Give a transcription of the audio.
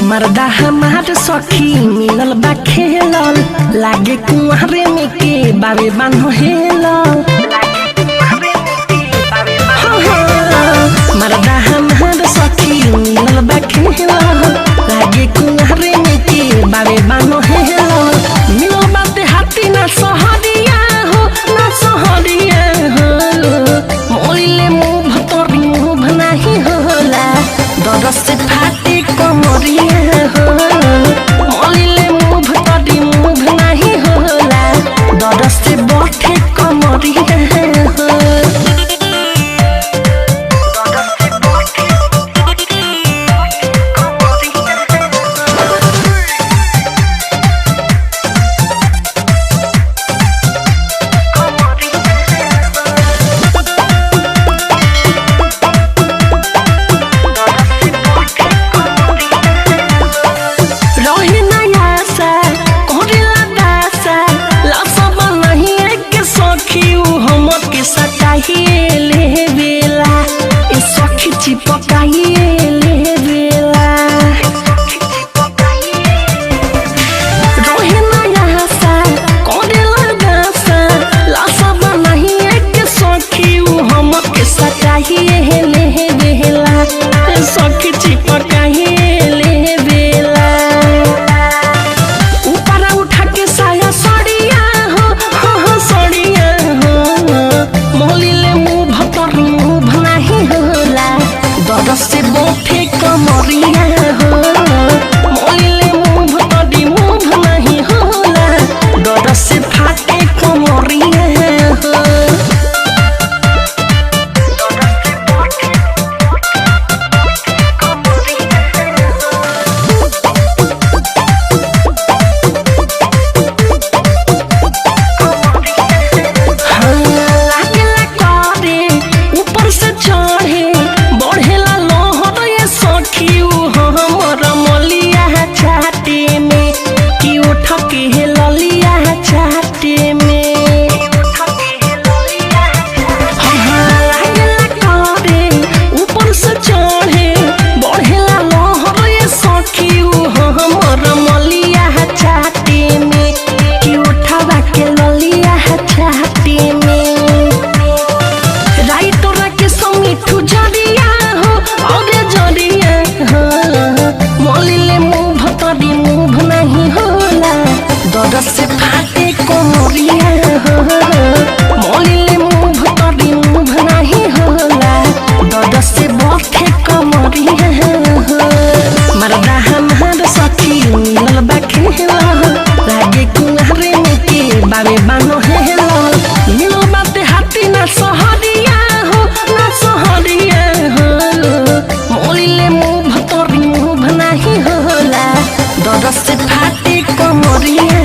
मर्दा हमार सखी मिलल बा खेलल लागे कुंवरे में के बाबे बान्हो हेलल। मर्दा हमार सखी मिलल बा खेलल लागे कुंवरे में के बाबे बान्हो हेलल। मिलल बाते हाथी ना सहरिया हो ना सहरिया हो मोइले मुँह तोरी मुँह नाही होला दरद से फाटे कमरिया हो मोइले मुँह तोरी मुँह नाही होला दरद से बैठे कमरिया हो। से बोठे कमरिया हो मोइले मुँह तोरी मुँह नहीं होला डर से फाटे कमरिया हो। दरद से फाटे कमरिया हो मोइले मुँह तोरी मुँह नाही होला दरद से बैठे कमरिया हो। मर्दा हमार सखी मिलल बा खेलल लागे कुंवरे में के बाबे बान्हो हेलल। मिलल बाते हाथी ना सहरिया हो ना सहरिया हो मोइले मुँह तोरी मुँह नाही होला दरद से फाटे कमरिया